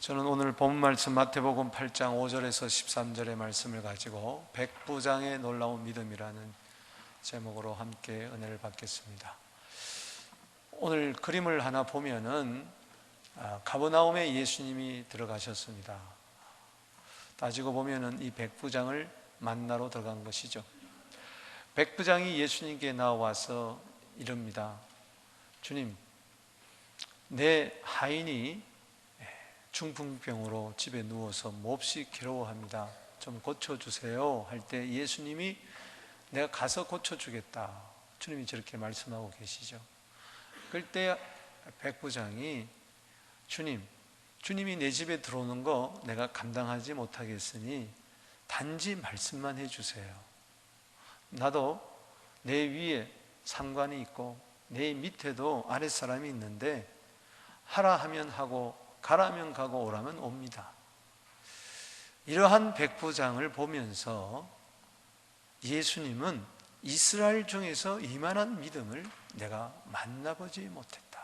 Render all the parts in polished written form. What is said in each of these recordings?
저는 오늘 본 말씀 마태복음 8장 5절에서 13절의 말씀을 가지고 백부장의 놀라운 믿음이라는 제목으로 함께 은혜를 받겠습니다. 오늘 그림을 하나 보면은 가버나움에 예수님이 들어가셨습니다. 따지고 보면은 이 백부장을 만나러 들어간 것이죠. 백부장이 예수님께 나와서 이럽니다. 주님, 내 하인이 중풍병으로 집에 누워서 몹시 괴로워합니다. 좀 고쳐주세요 할 때 예수님이 내가 가서 고쳐주겠다, 주님이 저렇게 말씀하고 계시죠. 그럴 때 백부장이 주님이 내 집에 들어오는 거 내가 감당하지 못하겠으니 단지 말씀만 해주세요. 나도 내 위에 상관이 있고 내 밑에도 아랫사람이 있는데 하라 하면 하고 가라면 가고 오라면 옵니다. 이러한 백부장을 보면서 예수님은 이스라엘 중에서 이만한 믿음을 내가 만나보지 못했다.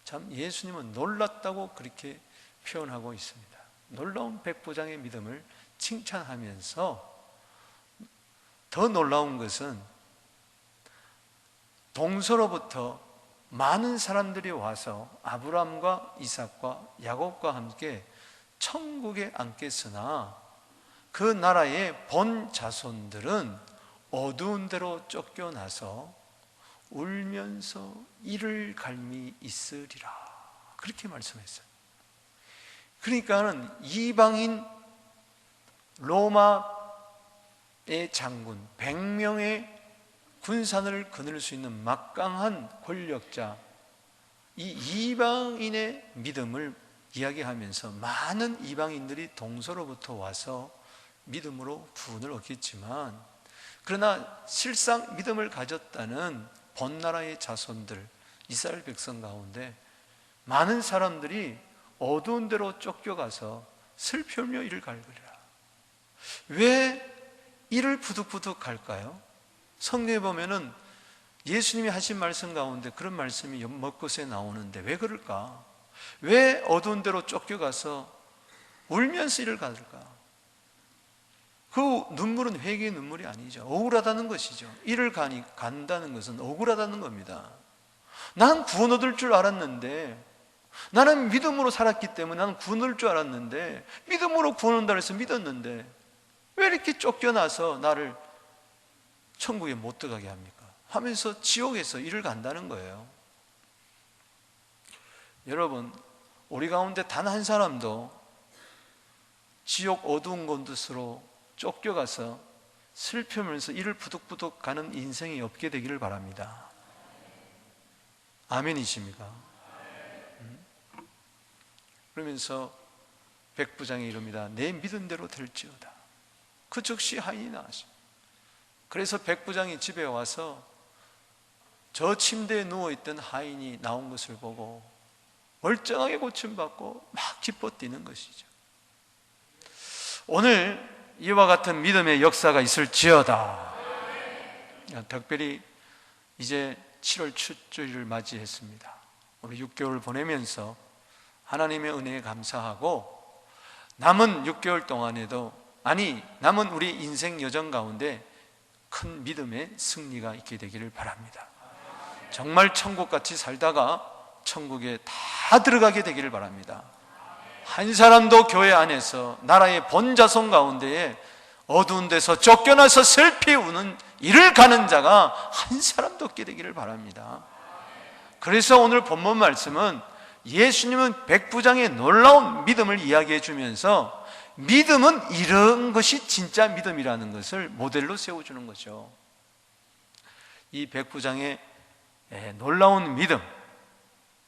참 예수님은 놀랐다고 그렇게 표현하고 있습니다. 놀라운 백부장의 믿음을 칭찬하면서 더 놀라운 것은 동서로부터 많은 사람들이 와서 아브라함과 이삭과 야곱과 함께 천국에 앉겠으나 그 나라의 본 자손들은 어두운 데로 쫓겨나서 울면서 이를 갈미 있으리라, 그렇게 말씀했어요. 그러니까는 이방인 로마의 장군 100명의 군산을 거늘 수 있는 막강한 권력자, 이 이방인의 믿음을 이야기하면서 많은 이방인들이 동서로부터 와서 믿음으로 구원을 얻겠지만, 그러나 실상 믿음을 가졌다는 본나라의 자손들 이스라엘 백성 가운데 많은 사람들이 어두운 데로 쫓겨가서 슬피 울며 이를 갈그리라. 왜 이를 부득부득 갈까요? 성경에 보면은 예수님이 하신 말씀 가운데 그런 말씀이 몇 곳에 나오는데 왜 그럴까? 왜 어두운 데로 쫓겨가서 울면서 이를 갈까? 그 눈물은 회개의 눈물이 아니죠. 억울하다는 것이죠. 이를 간다는 것은 억울하다는 겁니다. 나는 구원 얻을 줄 알았는데, 나는 믿음으로 살았기 때문에 나는 구원 얻을 줄 알았는데, 믿음으로 구원 얻는다 해서 믿었는데 왜 이렇게 쫓겨나서 나를 천국에 못 들어가게 합니까? 하면서 지옥에서 이를 간다는 거예요. 여러분, 우리 가운데 단 한 사람도 지옥 어두운 곳으로 쫓겨가서 슬프면서 이를 부득부득 가는 인생이 없게 되기를 바랍니다. 아멘이십니까? 그러면서 백부장이 이릅니다. 내 믿은 대로 될지어다. 그 즉시 하인이 나왔습니다. 그래서 백부장이 집에 와서 저 침대에 누워있던 하인이 나온 것을 보고 멀쩡하게 고침받고 막 기뻐 뛰는 것이죠. 오늘 이와 같은 믿음의 역사가 있을지어다. 특별히 이제 7월 첫주일을 맞이했습니다. 우리 6개월 보내면서 하나님의 은혜에 감사하고 남은 6개월 동안에도, 남은 우리 인생 여정 가운데 큰 믿음의 승리가 있게 되기를 바랍니다. 정말 천국같이 살다가 천국에 다 들어가게 되기를 바랍니다. 한 사람도 교회 안에서 나라의 본자손 가운데에 어두운 데서 쫓겨나서 슬피 우는 이를 가는 자가 한 사람도 없게 되기를 바랍니다. 그래서 오늘 본문 말씀은 예수님은 백부장의 놀라운 믿음을 이야기해 주면서 믿음은 이런 것이 진짜 믿음이라는 것을 모델로 세워주는 거죠. 이 백부장의 놀라운 믿음,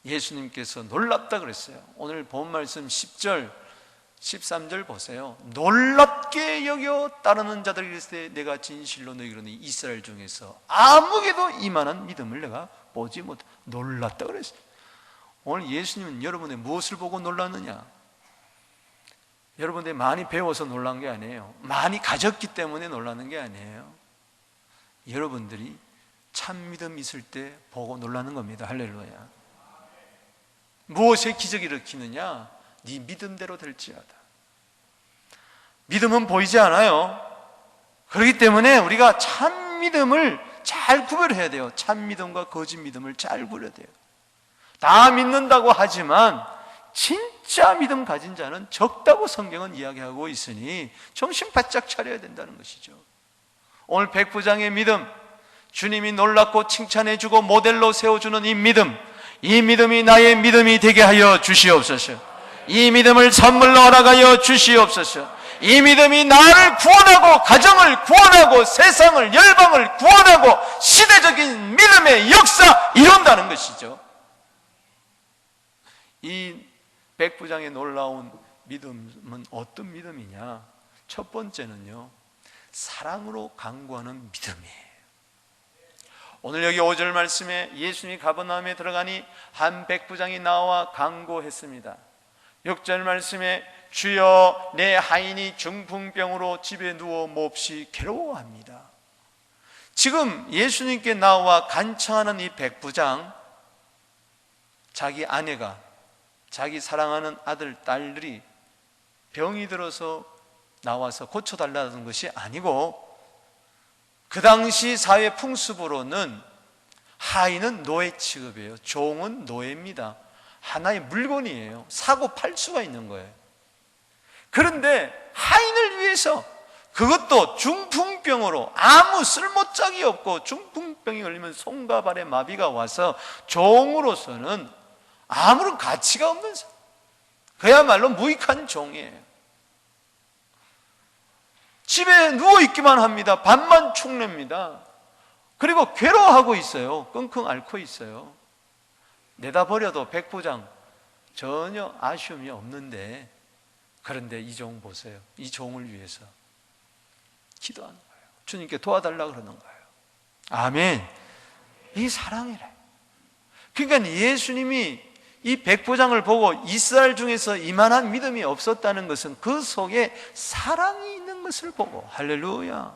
예수님께서 놀랍다 그랬어요. 오늘 본 말씀 10절, 13절 보세요. 놀랍게 여겨 따르는 자들이 이르되 내가 진실로 너희에게 이르노니 이스라엘 중에서 아무에게도 이만한 믿음을 내가 보지 못해. 놀랍다 그랬어요. 오늘 예수님은 여러분의 무엇을 보고 놀랐느냐? 여러분들이 많이 배워서 놀란 게 아니에요. 많이 가졌기 때문에 놀라는 게 아니에요. 여러분들이 참 믿음 있을 때 보고 놀라는 겁니다. 할렐루야. 무엇에 기적이 일으키느냐? 네 믿음대로 될지어다. 믿음은 보이지 않아요. 그렇기 때문에 우리가 참 믿음을 잘 구별해야 돼요. 참 믿음과 거짓 믿음을 잘 구별해야 돼요. 다 믿는다고 하지만 진짜 믿음 가진 자는 적다고 성경은 이야기하고 있으니 정신 바짝 차려야 된다는 것이죠. 오늘 백부장의 믿음, 주님이 놀랍고 칭찬해주고 모델로 세워주는 이 믿음이 나의 믿음이 되게 하여 주시옵소서. 이 믿음을 선물로 허락하여 주시옵소서. 이 믿음이 나를 구원하고 가정을 구원하고 세상을 열방을 구원하고 시대적인 믿음의 역사 이룬다는 것이죠. 이 백부장의 놀라운 믿음은 어떤 믿음이냐? 첫 번째는요, 사랑으로 강구하는 믿음이에요. 오늘 여기 5절 말씀에 예수님이 가버나움에 들어가니 한 백부장이 나와 강구했습니다. 6절 말씀에 주여 내 하인이 중풍병으로 집에 누워 몹시 괴로워합니다. 지금 예수님께 나와 간청하는 이 백부장, 자기 아내가, 자기 사랑하는 아들, 딸들이 병이 들어서 나와서 고쳐달라는 것이 아니고, 그 당시 사회 풍습으로는 하인은 노예 취급이에요. 종은 노예입니다. 하나의 물건이에요. 사고 팔 수가 있는 거예요. 그런데 하인을 위해서, 그것도 중풍병으로 아무 쓸모짝이 없고 중풍병이 걸리면 손과 발에 마비가 와서 종으로서는 아무런 가치가 없는 사람, 그야말로 무익한 종이에요. 집에 누워있기만 합니다. 밤만 축냅니다. 그리고 괴로워하고 있어요. 끙끙 앓고 있어요. 내다 버려도 백부장 전혀 아쉬움이 없는데, 그런데 이 종 보세요. 이 종을 위해서 기도하는 거예요. 주님께 도와달라고 그러는 거예요. 아멘. 이 사랑이래. 그러니까 예수님이 이 백부장을 보고 이스라엘 중에서 이만한 믿음이 없었다는 것은 그 속에 사랑이 있는 것을 보고, 할렐루야.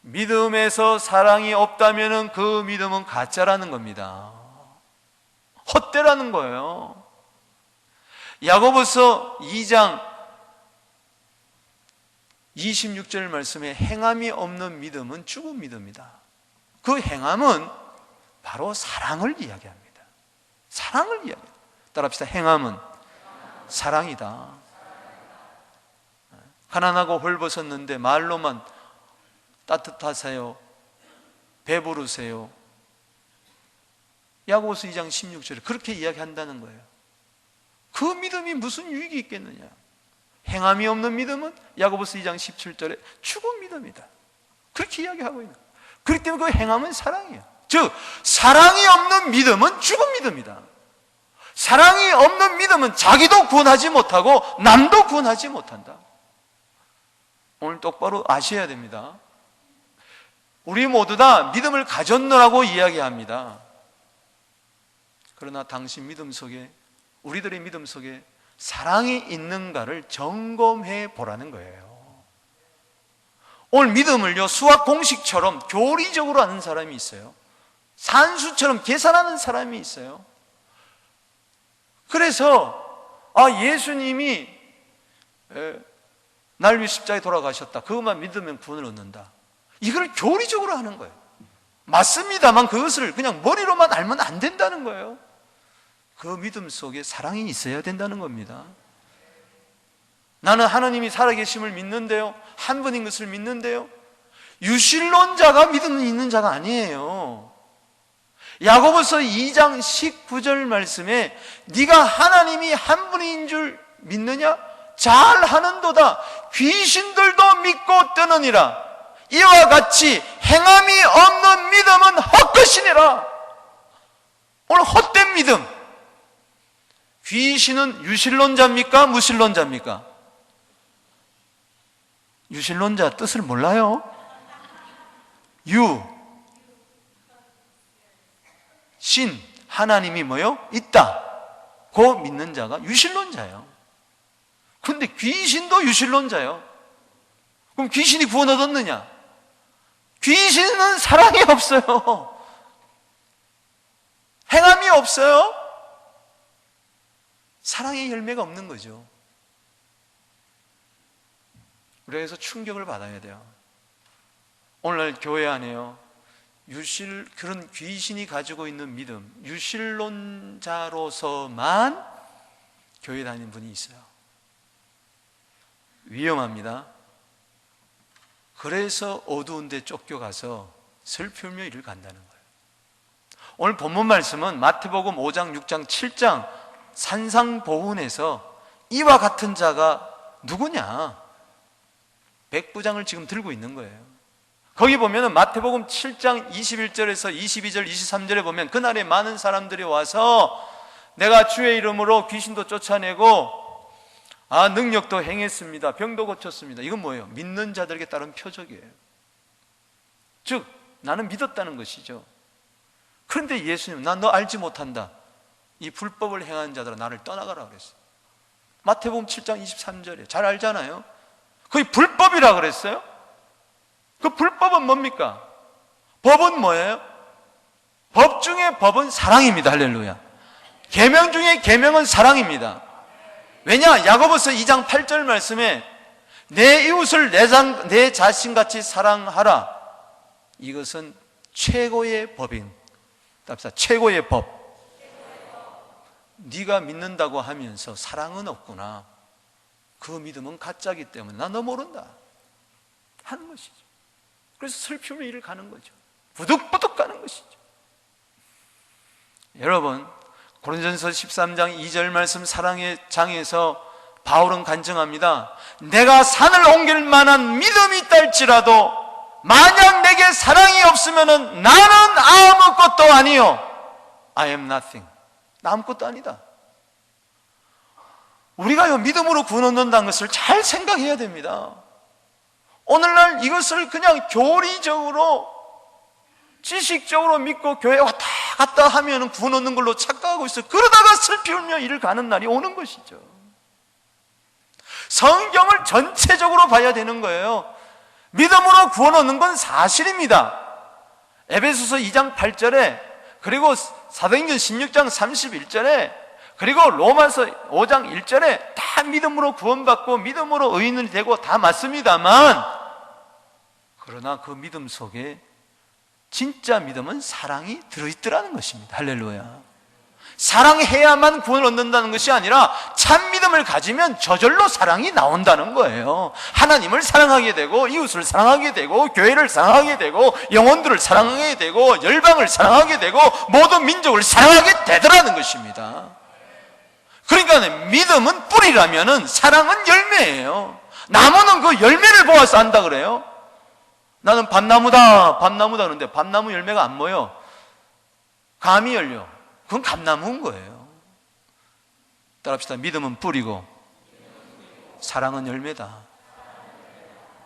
믿음에서 사랑이 없다면 그 믿음은 가짜라는 겁니다. 헛되라는 거예요. 야고보서 2장 26절 말씀에 행함이 없는 믿음은 죽은 믿음이다. 그 행함은 바로 사랑을 이야기합니다. 사랑을 이야기합니다. 따라합시다. 행함은 사랑이다. 가난하고 헐벗었는데 말로만 따뜻하세요, 배부르세요, 야고보서 2장 16절에 그렇게 이야기한다는 거예요. 그 믿음이 무슨 유익이 있겠느냐? 행함이 없는 믿음은 야고보서 2장 17절에 죽은 믿음이다. 그렇게 이야기하고 있는 거예요. 그렇기 때문에 그 행함은 사랑이에요. 즉 사랑이 없는 믿음은 죽은 믿음이다. 사랑이 없는 믿음은 자기도 구원하지 못하고 남도 구원하지 못한다. 오늘 똑바로 아셔야 됩니다. 우리 모두 다 믿음을 가졌노라고 이야기합니다. 그러나 당신 믿음 속에, 우리들의 믿음 속에 사랑이 있는가를 점검해 보라는 거예요. 오늘 믿음을요, 수학 공식처럼 교리적으로 하는 사람이 있어요. 산수처럼 계산하는 사람이 있어요. 그래서 예수님이 날 위해 십자가에 돌아가셨다, 그것만 믿으면 구원을 얻는다, 이걸 교리적으로 하는 거예요. 맞습니다만 그것을 그냥 머리로만 알면 안 된다는 거예요. 그 믿음 속에 사랑이 있어야 된다는 겁니다. 나는 하나님이 살아계심을 믿는데요, 한 분인 것을 믿는데요, 유실론자가 믿음이 있는 자가 아니에요. 야고보서 2장 19절 말씀에 네가 하나님이 한 분인 줄 믿느냐? 잘하는도다. 귀신들도 믿고 뜨느니라. 이와 같이 행함이 없는 믿음은 헛것이니라. 오늘 헛된 믿음. 귀신은 유실론자입니까? 무실론자입니까? 유실론자 뜻을 몰라요? 신, 하나님이 뭐요? 있다 고 믿는 자가 유실론자예요. 근데 귀신도 유실론자예요. 그럼 귀신이 구원 얻었느냐? 귀신은 사랑이 없어요. 행함이 없어요. 사랑의 열매가 없는 거죠. 그래서 충격을 받아야 돼요. 오늘날 교회 안에요, 그런 귀신이 가지고 있는 믿음, 유실론자로서만 교회 다니는 분이 있어요. 위험합니다. 그래서 어두운 데 쫓겨가서 슬프며 이를 간다는 거예요. 오늘 본문 말씀은 마태복음 5장, 6장, 7장 산상보훈에서 이와 같은 자가 누구냐? 백부장을 지금 들고 있는 거예요. 거기 보면은 마태복음 7장 21절에서 22절, 23절에 보면 그날에 많은 사람들이 와서 내가 주의 이름으로 귀신도 쫓아내고 능력도 행했습니다. 병도 고쳤습니다. 이건 뭐예요? 믿는 자들에게 따른 표적이에요. 즉 나는 믿었다는 것이죠. 그런데 예수님, 난 너 알지 못한다. 이 불법을 행한 자들아 나를 떠나가라 그랬어요. 마태복음 7장 23절에 잘 알잖아요. 그게 불법이라 그랬어요. 그 불법은 뭡니까? 법은 뭐예요? 법 중에 법은 사랑입니다. 할렐루야. 계명 중에 계명은 사랑입니다. 왜냐? 야고보서 2장 8절 말씀에 내 이웃을 내 자신같이 사랑하라. 이것은 최고의 법인, 최고의 법. 네가 믿는다고 하면서 사랑은 없구나. 그 믿음은 가짜이기 때문에 나 너 모른다 하는 것이죠. 그래서 슬픔의 일을 가는 거죠. 부득부득 가는 것이죠. 여러분, 고린도전서 13장 2절 말씀 사랑의 장에서 바울은 간증합니다. 내가 산을 옮길 만한 믿음이 있다 할지라도 만약 내게 사랑이 없으면 나는 아무것도 아니요. I am nothing. 나 아무것도 아니다. 우리가 믿음으로 구원 얻는다는 것을 잘 생각해야 됩니다. 오늘날 이것을 그냥 교리적으로 지식적으로 믿고 교회 왔다 갔다 하면 구원 얻는 걸로 착각하고 있어요. 그러다가 슬피 울며 이를 가는 날이 오는 것이죠. 성경을 전체적으로 봐야 되는 거예요. 믿음으로 구원 얻는 건 사실입니다. 에베소서 2장 8절에 그리고 사도행전 16장 31절에 그리고 로마서 5장 1절에 다 믿음으로 구원받고 믿음으로 의인이 되고 다 맞습니다만, 그러나 그 믿음 속에 진짜 믿음은 사랑이 들어있더라는 것입니다. 할렐루야. 사랑해야만 구원을 얻는다는 것이 아니라 참 믿음을 가지면 저절로 사랑이 나온다는 거예요. 하나님을 사랑하게 되고 이웃을 사랑하게 되고 교회를 사랑하게 되고 영혼들을 사랑하게 되고 열방을 사랑하게 되고 모든 민족을 사랑하게 되더라는 것입니다. 그러니까 믿음은 뿌리라면은 사랑은 열매예요. 나무는 그 열매를 보아서 안다 그래요. 나는 밭나무다 그러는데 밭나무 열매가 안 모여. 감이 열려. 그건 감나무인 거예요. 따라합시다. 믿음은 뿌리고 사랑은 열매다.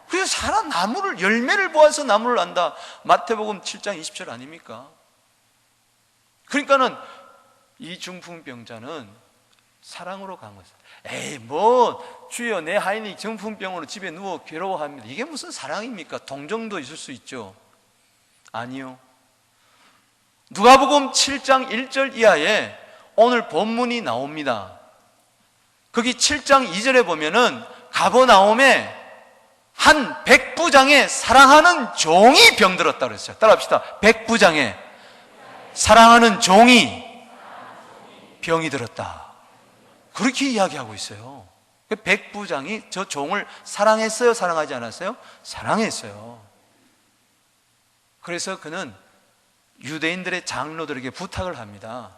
그래서 나무를 열매를 보아서 나무를 안다. 마태복음 7장 20절 아닙니까? 그러니까는 이 중풍병자는 사랑으로 간 거죠. 에이 주여 내 하인이 중풍병으로 집에 누워 괴로워합니다. 이게 무슨 사랑입니까? 동정도 있을 수 있죠. 아니요. 누가복음 7장 1절 이하에 오늘 본문이 나옵니다. 거기 7장 2절에 보면은 가버나움에 한 백부장의 사랑하는 종이 병들었다 그랬어요. 따라합시다. 백부장의 사랑하는 종이 병이 들었다. 그렇게 이야기하고 있어요. 백부장이 저 종을 사랑했어요? 사랑하지 않았어요? 사랑했어요. 그래서 그는 유대인들의 장로들에게 부탁을 합니다.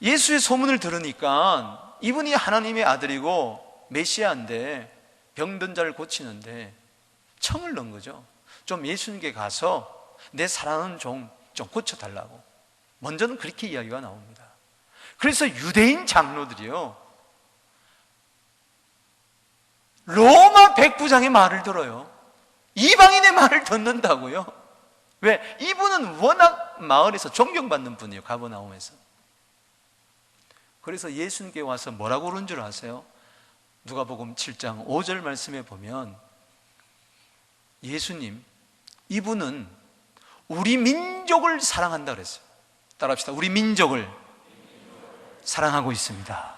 예수의 소문을 들으니까 이분이 하나님의 아들이고 메시아인데 병든 자를 고치는데 청을 넣은 거죠. 좀 예수님께 가서 내 사랑하는 종 좀 고쳐달라고. 먼저는 그렇게 이야기가 나옵니다. 그래서 유대인 장로들이요, 로마 백부장의 말을 들어요. 이방인의 말을 듣는다고요. 왜? 이분은 워낙 마을에서 존경받는 분이에요. 가버나움에서. 그래서 예수님께 와서 뭐라고 그런 줄 아세요? 누가복음 7장 5절 말씀에 보면 예수님, 이분은 우리 민족을 사랑한다 그랬어요. 따라합시다. 우리 민족을 사랑하고 있습니다.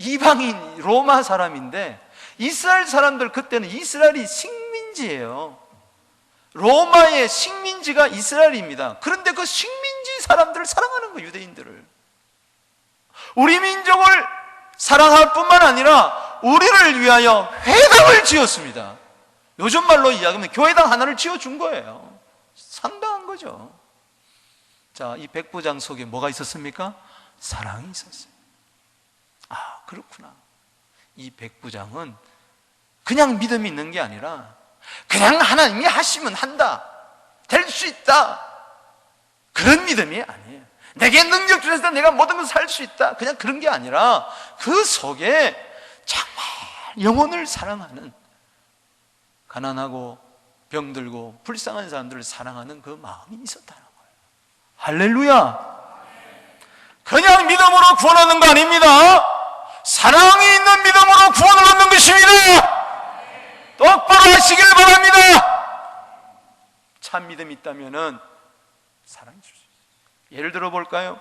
이방인 로마 사람인데, 이스라엘 사람들 그때는 이스라엘이 식민지예요. 로마의 식민지가 이스라엘입니다. 그런데 그 식민지 사람들을 사랑하는 거예요, 유대인들을. 우리 민족을 사랑할 뿐만 아니라 우리를 위하여 회당을 지었습니다. 요즘 말로 이야기하면 교회당 하나를 지어준 거예요. 상당한 거죠. 자, 이 백부장 속에 뭐가 있었습니까? 사랑이 있었어요. 아, 그렇구나. 이 백부장은 그냥 믿음이 있는 게 아니라 그냥 하나님이 하시면 한다, 될 수 있다, 그런 믿음이 아니에요. 내게 능력 주셔서 내가 모든 것을 할 수 있다, 그냥 그런 게 아니라 그 속에 정말 영혼을 사랑하는, 가난하고 병들고 불쌍한 사람들을 사랑하는 그 마음이 있었다는 거예요. 할렐루야. 그냥 믿음으로 구원하는 거 아닙니다. 사랑이 있는 믿음으로 구원을 얻는 것입니다. 똑바로 하시길 바랍니다. 참 믿음이 있다면 사랑이 줄 수 있어요. 예를 들어 볼까요?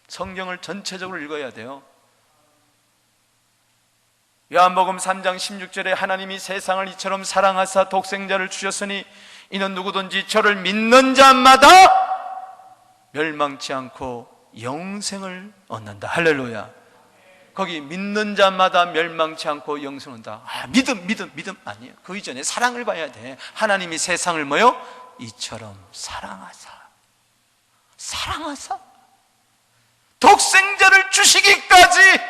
성경을 전체적으로 읽어야 돼요. 요한복음 3장 16절에 하나님이 세상을 이처럼 사랑하사 독생자를 주셨으니 이는 누구든지 저를 믿는 자마다 멸망치 않고 영생을 얻는다. 할렐루야. 거기 믿는 자마다 멸망치 않고 영생을 얻는다. 아, 믿음 아니에요. 그 이전에 사랑을 봐야 돼. 하나님이 세상을 뭐요? 이처럼 사랑하사 독생자를 주시기까지,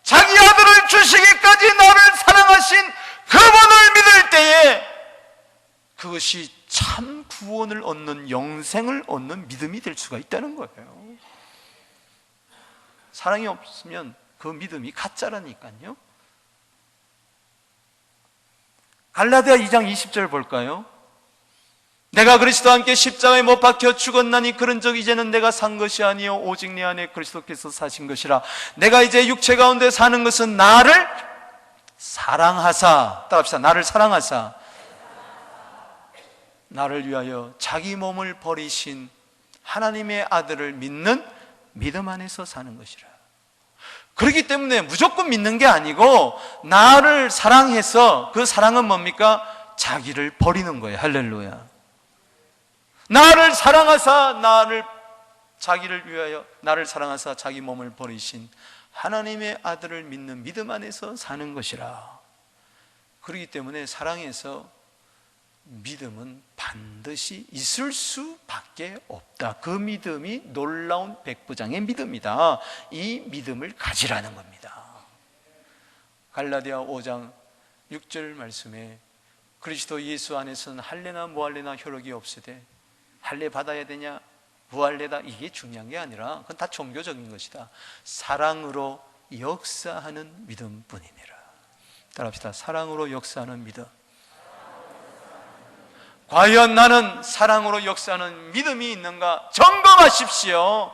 자기 아들을 주시기까지 나를 사랑하신 그분을 믿을 때에 그것이 참 구원을 얻는, 영생을 얻는 믿음이 될 수가 있다는 거예요. 사랑이 없으면 그 믿음이 가짜라니까요. 갈라디아 2장 20절 볼까요? 내가 그리스도와 함께 십자가에 못 박혀 죽었나니 그런즉 이제는 내가 산 것이 아니요 오직 내 안에 그리스도께서 사신 것이라. 내가 이제 육체 가운데 사는 것은 나를 사랑하사, 따라합시다. 나를 사랑하사 나를 위하여 자기 몸을 버리신 하나님의 아들을 믿는 믿음 안에서 사는 것이라. 그렇기 때문에 무조건 믿는 게 아니고 나를 사랑해서, 그 사랑은 뭡니까? 자기를 버리는 거예요. 할렐루야. 나를 사랑하사 자기를 위하여 나를 사랑하사 자기 몸을 버리신 하나님의 아들을 믿는 믿음 안에서 사는 것이라. 그렇기 때문에 사랑에서 믿음은 반드시 있을 수밖에 없다. 그 믿음이 놀라운 백부장의 믿음이다. 이 믿음을 가지라는 겁니다. 갈라디아 5장 6절 말씀에 그리스도 예수 안에서는 할례나 무할례나 효력이 없으되 할례 받아야 되냐 무할례다, 이게 중요한 게 아니라 그건 다 종교적인 것이다. 사랑으로 역사하는 믿음뿐이니라. 따라합시다. 사랑으로 역사하는 믿음. 과연 나는 사랑으로 역사하는 믿음이 있는가 점검하십시오.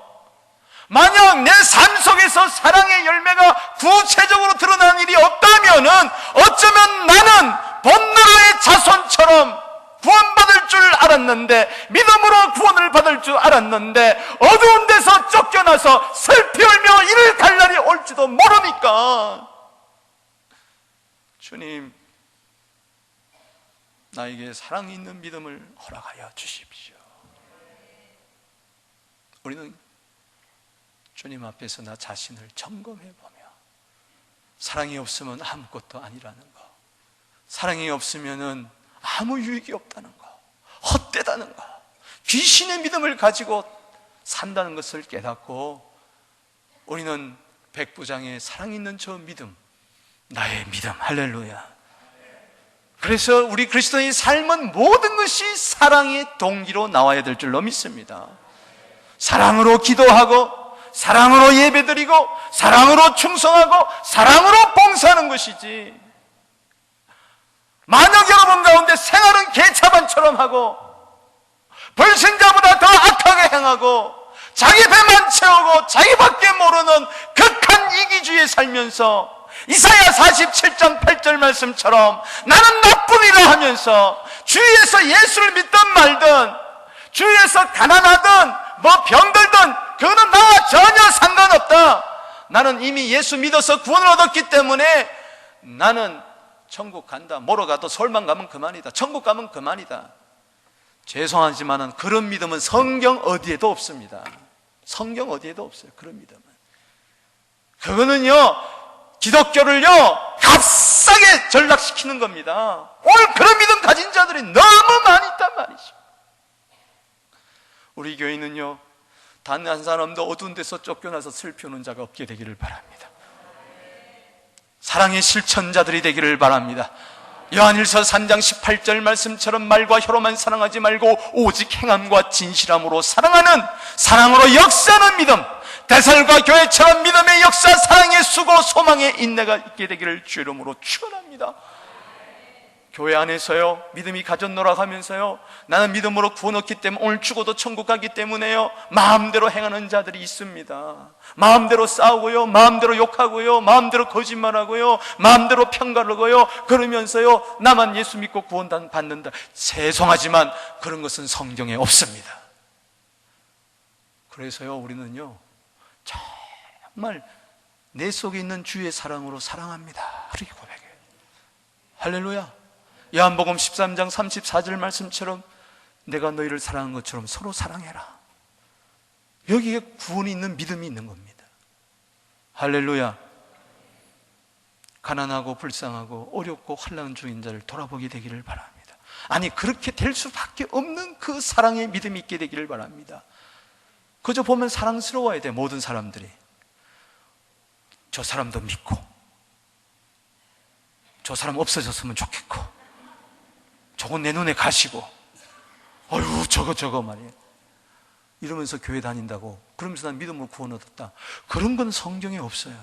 만약 내 삶 속에서 사랑의 열매가 구체적으로 드러나는 일이 없다면 어쩌면 나는 본노라의 자손처럼 구원받을 줄 알았는데, 믿음으로 구원을 받을 줄 알았는데 어두운 데서 쫓겨나서 슬피 울며 이를 갈 날이 올지도 모르니까 주님, 나에게 사랑이 있는 믿음을 허락하여 주십시오. 우리는 주님 앞에서 나 자신을 점검해보며 사랑이 없으면 아무것도 아니라는 거, 사랑이 없으면 아무 유익이 없다는 거, 헛되다는 거, 귀신의 믿음을 가지고 산다는 것을 깨닫고 우리는 백부장의 사랑 있는 저 믿음, 나의 믿음, 할렐루야. 그래서 우리 그리스도인의 삶은 모든 것이 사랑의 동기로 나와야 될 줄로 믿습니다. 사랑으로 기도하고, 사랑으로 예배드리고, 사랑으로 충성하고, 사랑으로 봉사하는 것이지, 만약 여러분 가운데 생활은 개차반처럼 하고 불신자보다 더 악하게 행하고 자기 배만 채우고 자기밖에 모르는 극한 이기주의에 살면서 이사야 47장 8절 말씀처럼 나는 나쁜 일을 하면서 주위에서 예수를 믿든 말든, 주위에서 가난하든 뭐 병들든 그거는 나와 전혀 상관없다, 나는 이미 예수 믿어서 구원을 얻었기 때문에 나는 천국 간다. 뭐로 가도 서울만 가면 그만이다. 천국 가면 그만이다. 죄송하지만 그런 믿음은 성경 어디에도 없습니다. 성경 어디에도 없어요. 그런 믿음은. 그거는요, 기독교를요 값싸게 전락시키는 겁니다. 오늘 그런 믿음 가진 자들이 너무 많이 있단 말이죠. 우리 교회는요, 단 한 사람도 어두운 데서 쫓겨나서 슬피 우는 자가 없게 되기를 바랍니다. 사랑의 실천자들이 되기를 바랍니다. 요한일서 3장 18절 말씀처럼 말과 혀로만 사랑하지 말고 오직 행함과 진실함으로 사랑하는, 사랑으로 역사하는 믿음, 대살과 교회처럼 믿음의 역사, 사랑의 수고, 소망의 인내가 있게 되기를 주 이름으로 축원합니다. 교회 안에서요, 믿음이 가졌노라 하면서요, 나는 믿음으로 구원 얻기 때문에 오늘 죽어도 천국 가기 때문에요, 마음대로 행하는 자들이 있습니다. 마음대로 싸우고요, 마음대로 욕하고요, 마음대로 거짓말하고요, 마음대로 편가르고요, 그러면서요 나만 예수 믿고 구원 받는다. 죄송하지만 그런 것은 성경에 없습니다. 그래서요 우리는요 정말 내 속에 있는 주의 사랑으로 사랑합니다, 그렇게 고백해요. 할렐루야. 요한복음 13장 34절 말씀처럼 내가 너희를 사랑한 것처럼 서로 사랑해라. 여기에 구원이 있는 믿음이 있는 겁니다. 할렐루야. 가난하고 불쌍하고 어렵고 환난 중인 자를 돌아보게 되기를 바랍니다. 아니 그렇게 될 수밖에 없는 그 사랑의 믿음이 있게 되기를 바랍니다. 그저 보면 사랑스러워야 돼. 모든 사람들이 저 사람도 믿고 저 사람 없어졌으면 좋겠고 저건 내 눈에 가시고 어휴 저거 말이에요 이러면서 교회 다닌다고, 그러면서 난 믿음으로 구원 얻었다, 그런 건 성경에 없어요.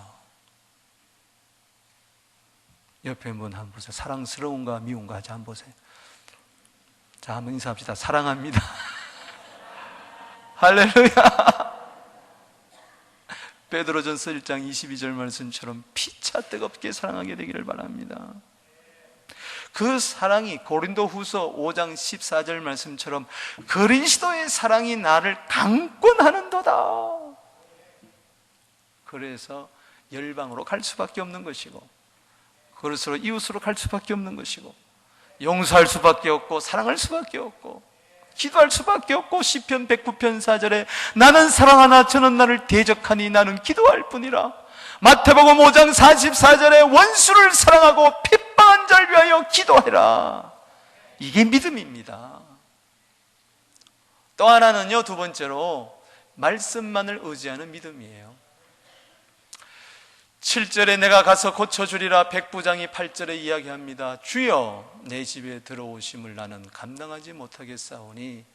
옆에 분 한번 보세요. 사랑스러운가 미운가 하자 한번 보세요. 자 한번 인사합시다. 사랑합니다. 할렐루야. 베드로전서 1장 22절 말씀처럼 피차 뜨겁게 사랑하게 되기를 바랍니다. 그 사랑이 고린도후서 5장 14절 말씀처럼 그리스도의 사랑이 나를 강권하는도다. 그래서 열방으로 갈 수밖에 없는 것이고, 그것으로 이웃으로 갈 수밖에 없는 것이고, 용서할 수밖에 없고, 사랑할 수밖에 없고, 기도할 수밖에 없고, 시편 109편 4절에 나는 사랑하나 저는 나를 대적하니 나는 기도할 뿐이라. 마태복음 5장 44절에 원수를 사랑하고 핍박한 자를 위하여 기도해라. 이게 믿음입니다. 또 하나는요, 두 번째로 말씀만을 의지하는 믿음이에요. 7절에 내가 가서 고쳐주리라. 백부장이 8절에 이야기합니다. 주여 내 집에 들어오심을 나는 감당하지 못하겠사오니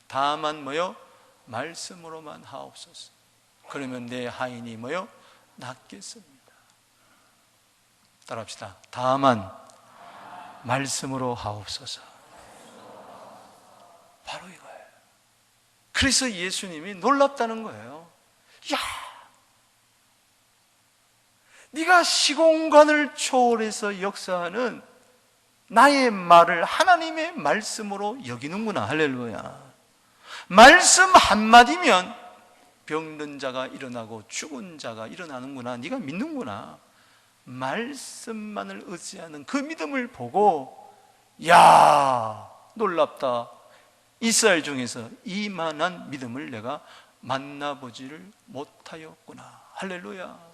다만 뭐요? 말씀으로만 하옵소서. 그러면 내 하인이 뭐요? 낫겠습니다. 따라합시다. 다만 말씀으로 하옵소서. 바로 이거예요. 그래서 예수님이 놀랍다는 거예요. 야, 네가 시공간을 초월해서 역사하는 나의 말을 하나님의 말씀으로 여기는구나. 할렐루야. 말씀 한마디면 병든 자가 일어나고 죽은 자가 일어나는구나. 네가 믿는구나. 말씀만을 의지하는 그 믿음을 보고 야, 놀랍다. 이스라엘 중에서 이만한 믿음을 내가 만나보지를 못하였구나. 할렐루야.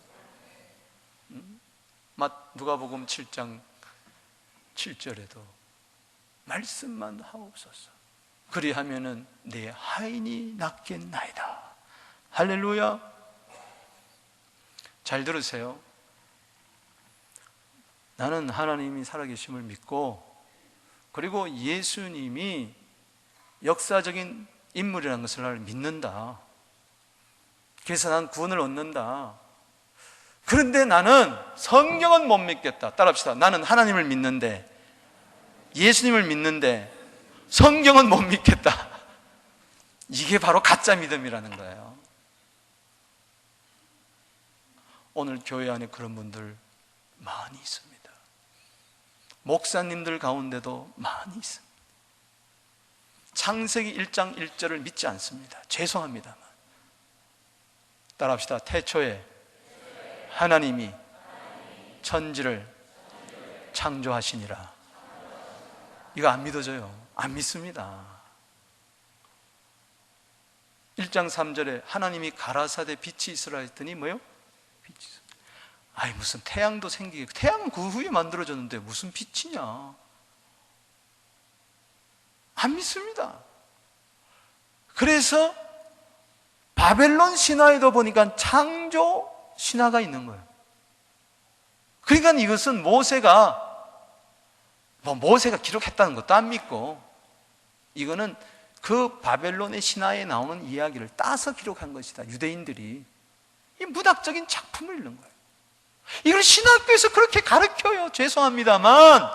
누가복음 7장 7절에도 말씀만 하옵소서. 그리하면은 내 하인이 낫겠나이다. 할렐루야. 잘 들으세요. 나는 하나님이 살아계심을 믿고, 그리고 예수님이 역사적인 인물이라는 것을 나를 믿는다. 그래서 난 구원을 얻는다. 그런데 나는 성경은 못 믿겠다. 따라합시다. 나는 하나님을 믿는데, 예수님을 믿는데 성경은 못 믿겠다. 이게 바로 가짜 믿음이라는 거예요. 오늘 교회 안에 그런 분들 많이 있습니다. 목사님들 가운데도 많이 있습니다. 창세기 1장 1절을 믿지 않습니다. 죄송합니다만. 따라합시다. 태초에 하나님이 천지를 창조하시니라. 이거 안 믿어져요. 안 믿습니다. 1장 3절에 하나님이 가라사대 빛이 있으라 했더니 뭐요? 빛이 있어. 아이 무슨 태양도 생기게, 태양은 그 후에 만들어졌는데 무슨 빛이냐? 안 믿습니다. 그래서 바벨론 신화에도 보니까 창조 신화가 있는 거예요. 그러니까 이것은 모세가 기록했다는 것도 안 믿고, 이거는 그 바벨론의 신화에 나오는 이야기를 따서 기록한 것이다. 유대인들이 이 문학적인 작품을 읽는 거예요. 이걸 신학교에서 그렇게 가르쳐요. 죄송합니다만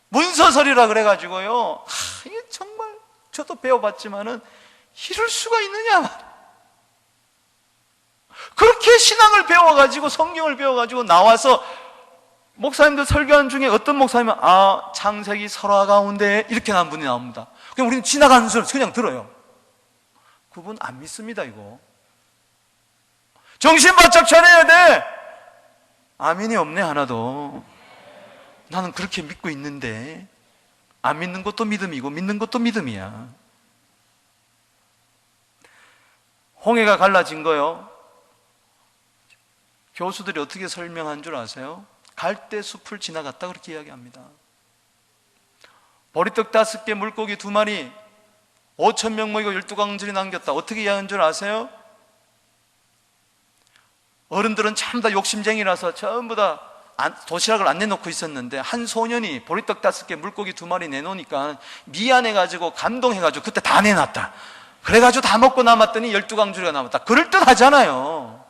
문서설이라 그래가지고요, 이게 정말 저도 배워봤지만은 이럴 수가 있느냐. 그렇게 신앙을 배워가지고 성경을 배워가지고 나와서 목사님들 설교하는 중에 어떤 목사님은 창세기 설화 가운데 이렇게 나온 분이 나옵니다. 그냥 우리는 지나가는 소리 그냥 들어요. 그분 안 믿습니다. 이거 정신 바짝 차려야 돼. 아멘이 없네 하나도. 나는 그렇게 믿고 있는데 안 믿는 것도 믿음이고 믿는 것도 믿음이야. 홍해가 갈라진 거요, 교수들이 어떻게 설명한 줄 아세요? 갈대 숲을 지나갔다 그렇게 이야기합니다. 보리떡 5개, 물고기 2마리, 5,000명 모이고 12광절이 남겼다. 어떻게 이야기한 줄 아세요? 어른들은 참 다 욕심쟁이라서 전부 다 도시락을 안 내놓고 있었는데, 한 소년이 보리떡 5개, 물고기 2마리 내놓으니까 미안해가지고 감동해가지고 그때 다 내놨다. 그래가지고 다 먹고 남았더니 12광주리가 남았다. 그럴듯 하잖아요.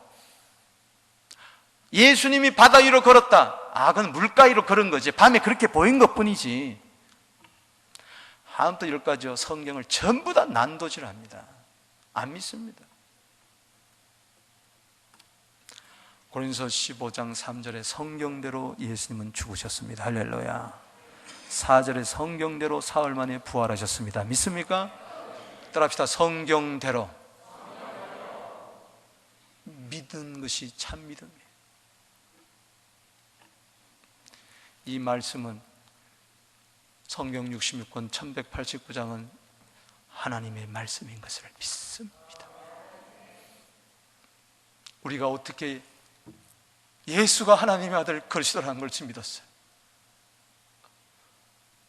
예수님이 바다 위로 걸었다. 그건 물가 위로 걸은 거지. 밤에 그렇게 보인 것 뿐이지. 다음부터 10가지요. 성경을 전부 다 난도질합니다. 안 믿습니다. 고린도서 15장 3절에 성경대로 예수님은 죽으셨습니다. 할렐루야. 4절에 성경대로 사흘 만에 부활하셨습니다. 믿습니까? 따라합시다. 성경대로. 믿는 것이 참 믿음이에요. 이 말씀은 성경 66권 1189장은 하나님의 말씀인 것을 믿습니다. 우리가 어떻게 예수가 하나님의 아들 그리스도라는 걸 믿었어요.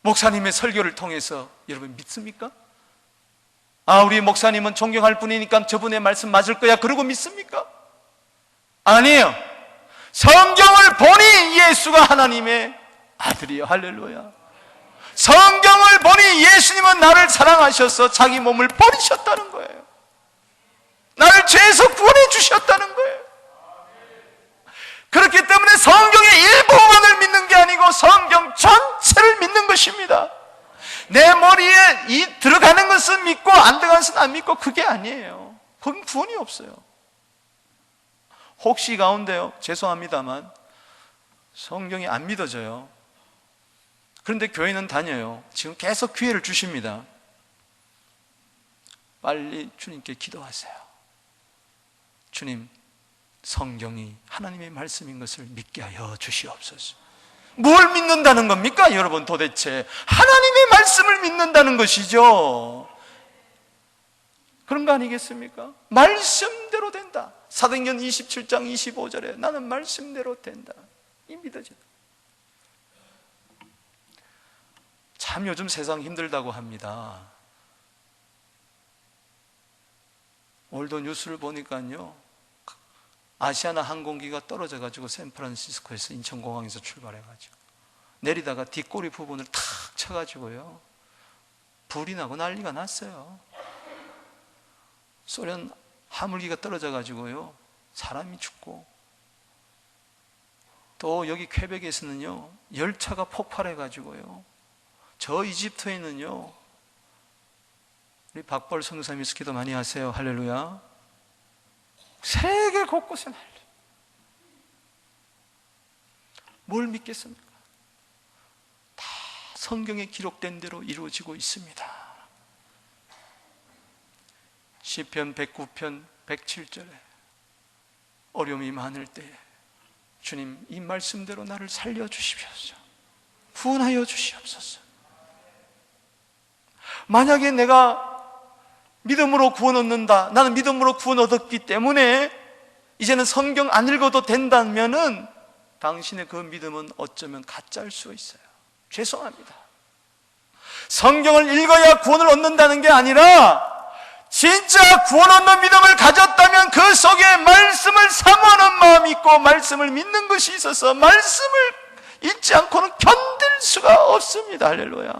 목사님의 설교를 통해서 여러분 믿습니까? 우리 목사님은 존경할 분이니까 저분의 말씀 맞을 거야 그러고 믿습니까? 아니에요. 성경을 보니 예수가 하나님의 아들이요. 할렐루야. 성경을 보니 예수님은 나를 사랑하셔서 자기 몸을 버리셨다는 거예요. 나를 죄에서 구원해 주셨다는 거예요. 그렇기 때문에 성경의 일부분을 믿는 게 아니고 성경 전체를 믿는 것입니다. 내 머리에 들어가는 것은 믿고 안 들어가는 것은 안 믿고, 그게 아니에요. 그건 구원이 없어요. 혹시 가운데요, 죄송합니다만 성경이 안 믿어져요. 그런데 교회는 다녀요. 지금 계속 기회를 주십니다. 빨리 주님께 기도하세요. 주님, 성경이 하나님의 말씀인 것을 믿게 하여 주시옵소서. 뭘 믿는다는 겁니까 여러분? 도대체 하나님의 말씀을 믿는다는 것이죠. 그런 거 아니겠습니까? 말씀대로 된다. 사도행전 27장 25절에 나는 말씀대로 된다. 이 믿어진다. 참 요즘 세상 힘들다고 합니다. 오늘도 뉴스를 보니까요, 아시아나 항공기가 떨어져가지고 샌프란시스코에서 인천공항에서 출발해가지고 내리다가 뒷꼬리 부분을 탁 쳐가지고요, 불이 나고 난리가 났어요. 소련 화물기가 떨어져가지고요, 사람이 죽고, 또 여기 퀘벡에서는요, 열차가 폭발해가지고요, 저 이집트에는요, 우리 박벌 선교사님께서 기도 많이 하세요. 할렐루야. 세계 곳곳에 난리. 뭘 믿겠습니까? 다 성경에 기록된 대로 이루어지고 있습니다. 시편 109편 107절에 어려움이 많을 때 주님, 이 말씀대로 나를 살려주십시오. 구원하여 주시옵소서. 만약에 내가 믿음으로 구원 얻는다, 나는 믿음으로 구원 얻었기 때문에 이제는 성경 안 읽어도 된다면은 당신의 그 믿음은 어쩌면 가짜일 수 있어요. 죄송합니다. 성경을 읽어야 구원을 얻는다는 게 아니라 진짜 구원 얻는 믿음을 가졌다면 그 속에 말씀을 사모하는 마음이 있고 말씀을 믿는 것이 있어서 말씀을 읽지 않고는 견딜 수가 없습니다. 할렐루야.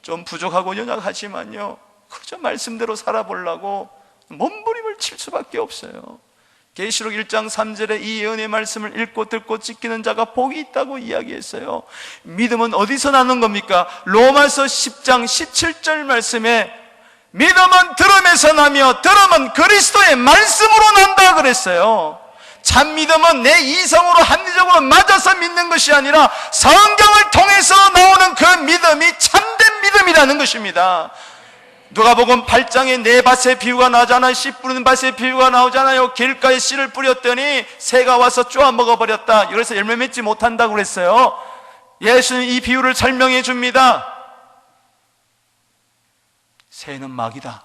좀 부족하고 연약하지만요, 그저 말씀대로 살아보려고 몸부림을 칠 수밖에 없어요. 계시록 1장 3절에 이 예언의 말씀을 읽고 듣고 지키는 자가 복이 있다고 이야기했어요. 믿음은 어디서 나는 겁니까? 로마서 10장 17절 말씀에 믿음은 들음에서 나며 들음은 그리스도의 말씀으로 난다 그랬어요. 참 믿음은 내 이성으로 합리적으로 맞아서 믿는 것이 아니라 성경을 통해서 나오는 그 믿음이 참된 믿음이라는 것입니다. 누가복음 8장에 네 밭의 비유가 나오잖아요. 씨 뿌리는 밭의 비유가 나오잖아요. 길가에 씨를 뿌렸더니 새가 와서 쪼아 먹어버렸다. 그래서 열매 맺지 못한다고 그랬어요. 예수는 이 비유를 설명해 줍니다. 새는 마귀다.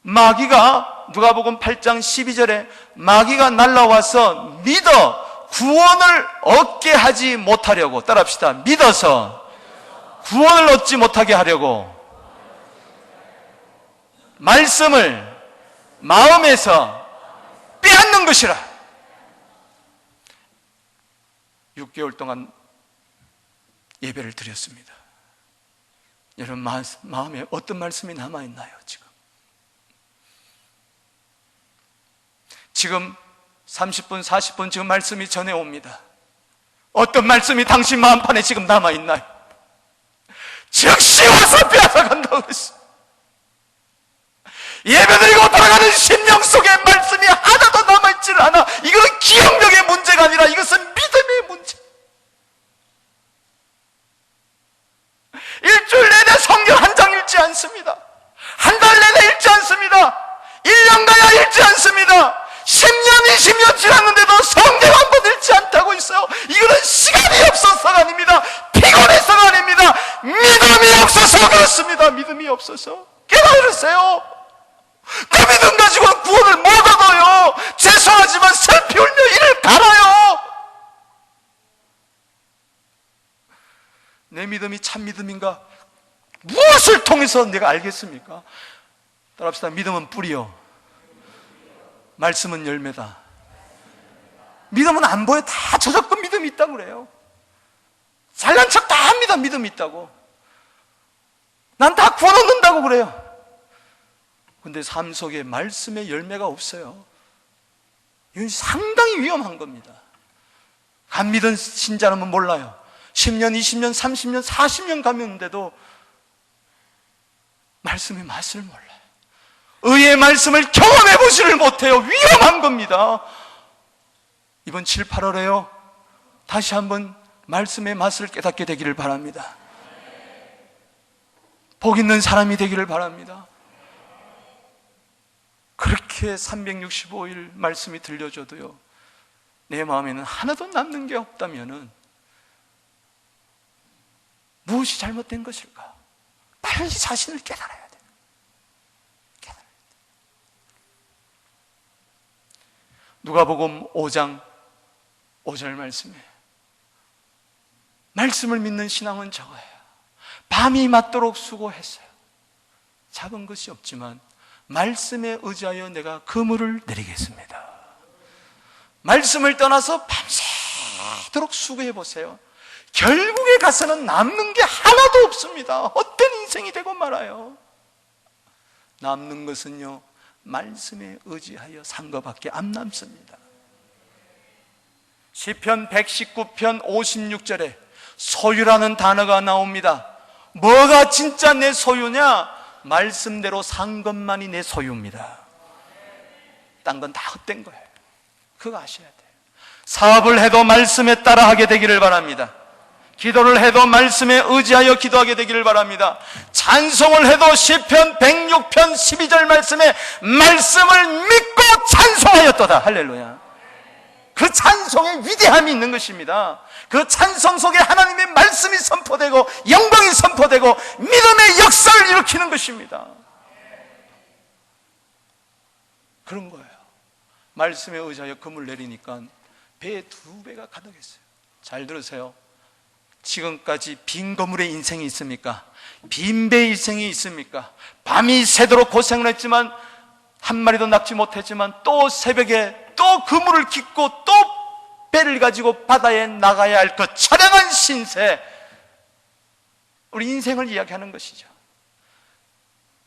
마귀가 누가복음 8장 12절에 마귀가 날라와서 믿어 구원을 얻게 하지 못하려고, 따라합시다. 믿어서 구원을 얻지 못하게 하려고 말씀을 마음에서 빼앗는 것이라. 6개월 동안 예배를 드렸습니다. 여러분 마음에 어떤 말씀이 남아있나요? 지금 30분, 40분 지금 말씀이 전해옵니다. 어떤 말씀이 당신 마음판에 지금 남아있나요? 즉시 와서 빼앗아간다고 그랬어요. 예배드리고 돌아가는 심령 속에 말씀이 하나도 남아있지를 않아. 이것은 기억력의 문제가 아니라 이것은 믿음의 문제. 일주일 내내 성경 한 장 읽지 않습니다. 한 달 내내 읽지 않습니다. 1년 가야 읽지 않습니다. 10년, 20년 지났는데도 성경 한 번 읽지 않다고 있어요. 이거는 시간이 없어서가 아닙니다. 피곤해서가 아닙니다. 믿음이 없어서 그렇습니다. 믿음이 없어서. 깨달으세요. 그 믿음 가지고는 구원을 못 얻어요. 죄송하지만 슬피 울며 이를 갈아요. 내 믿음이 참 믿음인가? 무엇을 통해서 내가 알겠습니까? 따라합시다. 믿음은 뿌리요, 말씀은 열매다. 믿음은 안 보여. 다 저작권 믿음이 있다고 그래요. 잘난 척 다 합니다. 믿음이 있다고. 난 다 구원 얻는다고 그래요. 근데 삶 속에 말씀의 열매가 없어요. 이건 상당히 위험한 겁니다. 안 믿은 신자라면 몰라요. 10년, 20년, 30년, 40년 가면인데도 말씀의 맛을 몰라요. 의의 말씀을 경험해 보지를 못해요. 위험한 겁니다. 이번 7, 8월에요 다시 한번 말씀의 맛을 깨닫게 되기를 바랍니다. 복 있는 사람이 되기를 바랍니다. 그렇게 365일 말씀이 들려줘도요, 내 마음에는 하나도 남는 게 없다면은 무엇이 잘못된 것일까? 빨리 자신을 깨달아야 돼요. 누가복음 5장 5절 말씀에 말씀을 믿는 신앙은 저거예요. 밤이 맞도록 수고했어요. 잡은 것이 없지만 말씀에 의지하여 내가 그물을 내리겠습니다. 말씀을 떠나서 밤새도록 수고해 보세요. 결국에 가서는 남는 게 하나도 없습니다. 헛된 인생이 되고 말아요. 남는 것은요, 말씀에 의지하여 산 것밖에 안 남습니다. 시편 119편 56절에 소유라는 단어가 나옵니다. 뭐가 진짜 내 소유냐? 말씀대로 산 것만이 내 소유입니다. 딴 건 다 헛된 거예요. 그거 아셔야 돼요. 사업을 해도 말씀에 따라 하게 되기를 바랍니다. 기도를 해도 말씀에 의지하여 기도하게 되기를 바랍니다. 찬송을 해도 시편 106편 12절 말씀에 말씀을 믿고 찬송하였도다. 할렐루야. 그 찬송의 위대함이 있는 것입니다. 그 찬송 속에 하나님의 말씀이 선포되고 영광이 선포되고 믿음의 역사를 일으키는 것입니다. 그런 거예요. 말씀에 의지하여 금을 내리니까 배에 2배가 가득했어요. 잘 들으세요. 지금까지 빈 거물의 인생이 있습니까? 빈 배의 인생이 있습니까? 밤이 새도록 고생을 했지만 한 마리도 낚지 못했지만 또 새벽에 또 그물을 깃고 또 배를 가지고 바다에 나가야 할 그 처량한 신세, 우리 인생을 이야기하는 것이죠.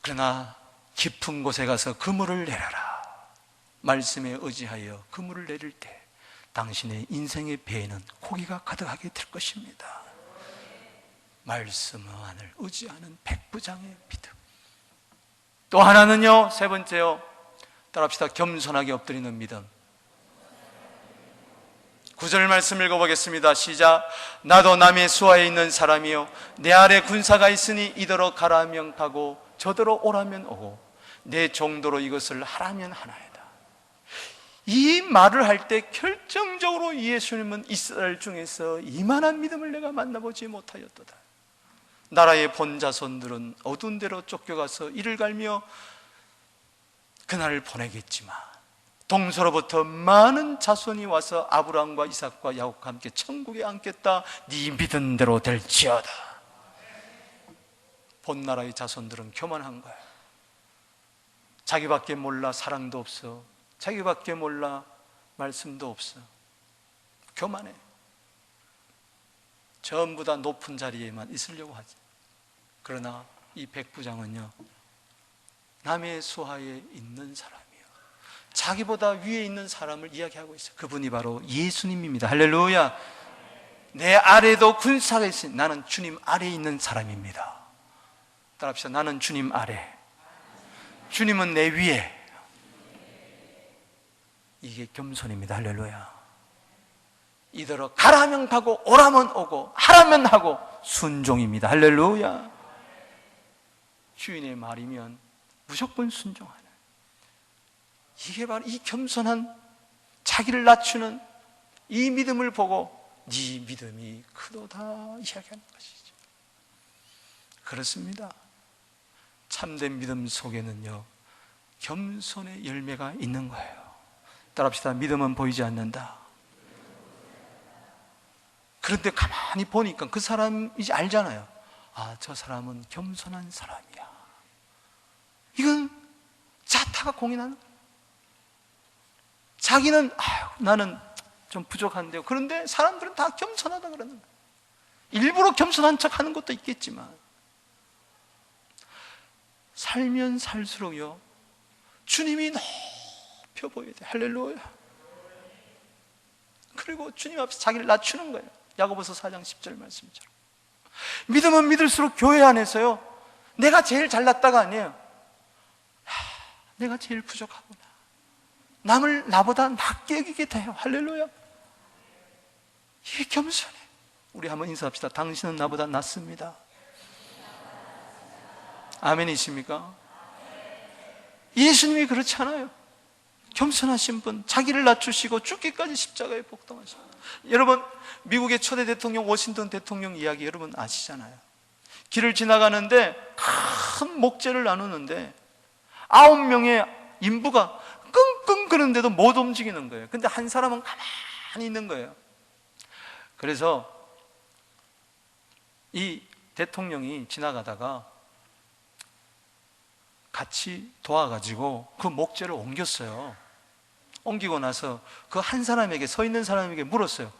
그러나 깊은 곳에 가서 그물을 내려라. 말씀에 의지하여 그물을 내릴 때 당신의 인생의 배에는 고기가 가득하게 될 것입니다. 말씀만을 의지하는 백부장의 믿음. 또 하나는요, 세 번째요, 따라합시다. 겸손하게 엎드리는 믿음. 9절 말씀 읽어보겠습니다. 시작. 나도 남의 수하에 있는 사람이요 내 아래 군사가 있으니 이더러 가라면 가고 저더러 오라면 오고 내 정도로 이것을 하라면 하나이다. 이 말을 할 때 결정적으로 예수님은 이스라엘 중에서 이만한 믿음을 내가 만나보지 못하였도다. 나라의 본 자손들은 어두운 데로 쫓겨가서 이를 갈며 그날을 보내겠지만 동서로부터 많은 자손이 와서 아브라함과 이삭과 야곱과 함께 천국에 앉겠다. 네 믿은 대로 될지어다. 본 나라의 자손들은 교만한 거야. 자기밖에 몰라. 사랑도 없어. 자기밖에 몰라. 말씀도 없어. 교만해. 전부 다 높은 자리에만 있으려고 하지. 그러나 이 백부장은요, 남의 수하에 있는 사람이요, 자기보다 위에 있는 사람을 이야기하고 있어요. 그분이 바로 예수님입니다. 할렐루야. 내 아래도 군사가 있으니 나는 주님 아래에 있는 사람입니다. 따라합시다. 나는 주님 아래, 주님은 내 위에. 이게 겸손입니다. 할렐루야. 이더러 가라면 가고 오라면 오고 하라면 하고 순종입니다. 할렐루야. 주인의 말이면 무조건 순종하는, 이게 바로 이 겸손한 자기를 낮추는 이 믿음을 보고 네 믿음이 크도다 이야기하는 것이죠. 그렇습니다. 참된 믿음 속에는요, 겸손의 열매가 있는 거예요. 따라합시다. 믿음은 보이지 않는다. 그런데 가만히 보니까 그 사람 이제 알잖아요. 아, 저 사람은 겸손한 사람이야. 이건 자타가 공인하는 거예요. 자기는 나는 좀 부족한데요. 그런데 사람들은 다 겸손하다 그러는 거예요. 일부러 겸손한 척 하는 것도 있겠지만 살면 살수록요, 주님이 높여 보여야 돼. 할렐루야. 그리고 주님 앞에서 자기를 낮추는 거예요. 야고보서 4장 10절 말씀처럼. 믿음은 믿을수록 교회 안에서요, 내가 제일 잘났다가 아니에요. 내가 제일 부족하구나. 남을 나보다 낮게 여기게 돼요. 할렐루야. 이게 겸손해. 우리 한번 인사합시다. 당신은 나보다 낫습니다. 아멘이십니까? 예수님이 그렇지 않아요. 겸손하신 분, 자기를 낮추시고 죽기까지 십자가에 복동하십니다. 여러분, 미국의 초대 대통령 워싱턴 대통령 이야기 여러분 아시잖아요. 길을 지나가는데 큰 목재를 나누는데 9명의 인부가 끙끙 그는데도 못 움직이는 거예요. 근데 한 사람은 가만히 있는 거예요. 그래서 이 대통령이 지나가다가 같이 도와가지고 그 목재를 옮겼어요. 옮기고 나서 그 한 사람에게, 서 있는 사람에게 물었어요.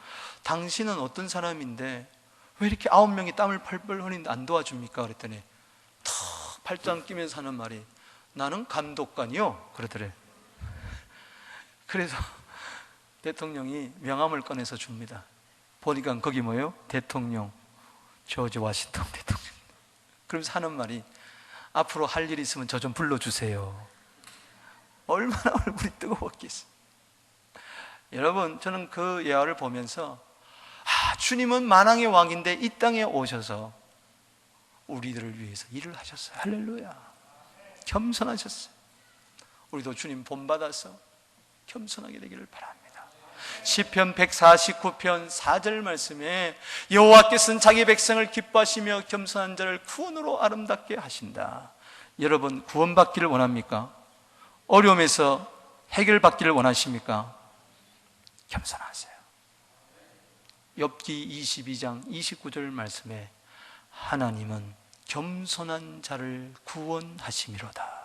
당신은 어떤 사람인데 왜 이렇게 9명이 땀을 펄펄 흘리는데 안 도와줍니까? 그랬더니 턱 팔짱 끼면서 하는 말이, 나는 감독관이요 그러더래. 그래서 대통령이 명함을 꺼내서 줍니다. 보니까 거기 뭐예요? 대통령 조지 워싱턴 대통령. 그러면서 하는 말이, 앞으로 할 일 있으면 저 좀 불러주세요. 얼마나 얼굴이 뜨거웠겠어요. 여러분, 저는 그 예화를 보면서 주님은 만왕의 왕인데 이 땅에 오셔서 우리들을 위해서 일을 하셨어요. 할렐루야. 겸손하셨어요. 우리도 주님 본받아서 겸손하게 되기를 바랍니다. 시편 149편 4절 말씀에 여호와께서는 자기 백성을 기뻐하시며 겸손한 자를 구원으로 아름답게 하신다. 여러분, 구원받기를 원합니까? 어려움에서 해결받기를 원하십니까? 겸손하세요. 욥기 22장 29절 말씀에 하나님은 겸손한 자를 구원하심이로다.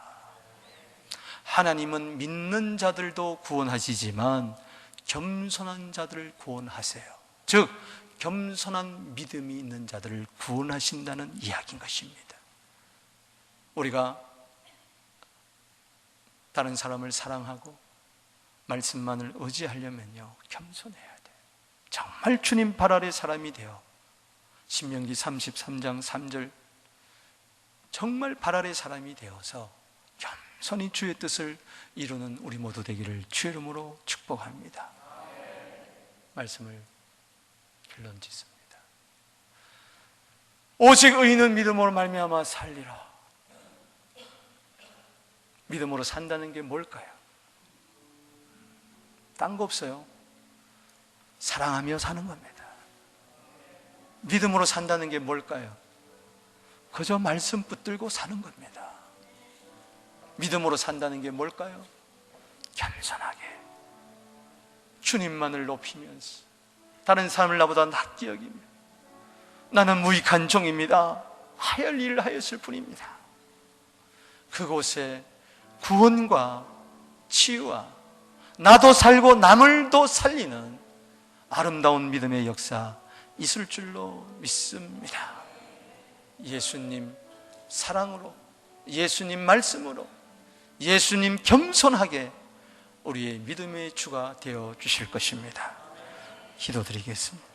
하나님은 믿는 자들도 구원하시지만 겸손한 자들을 구원하세요. 즉 겸손한 믿음이 있는 자들을 구원하신다는 이야기인 것입니다. 우리가 다른 사람을 사랑하고 말씀만을 의지하려면요, 겸손해야 돼요. 정말 주님 발 아래 사람이 되어 신명기 33장 3절 정말 발 아래 사람이 되어서 겸손히 주의 뜻을 이루는 우리 모두 되기를 주의 이름으로 축복합니다. 말씀을 결론 짓습니다. 오직 의인은 믿음으로 말미암아 살리라. 믿음으로 산다는 게 뭘까요? 딴 거 없어요. 사랑하며 사는 겁니다. 믿음으로 산다는 게 뭘까요? 그저 말씀 붙들고 사는 겁니다. 믿음으로 산다는 게 뭘까요? 겸손하게 주님만을 높이면서 다른 사람을 나보다 낮게 여기며 나는 무익한 종입니다. 하열 일을 하였을 뿐입니다. 그곳에 구원과 치유와 나도 살고 남을도 살리는 아름다운 믿음의 역사 있을 줄로 믿습니다. 예수님 사랑으로, 예수님 말씀으로, 예수님 겸손하게 우리의 믿음의 주가 되어 주실 것입니다. 기도드리겠습니다.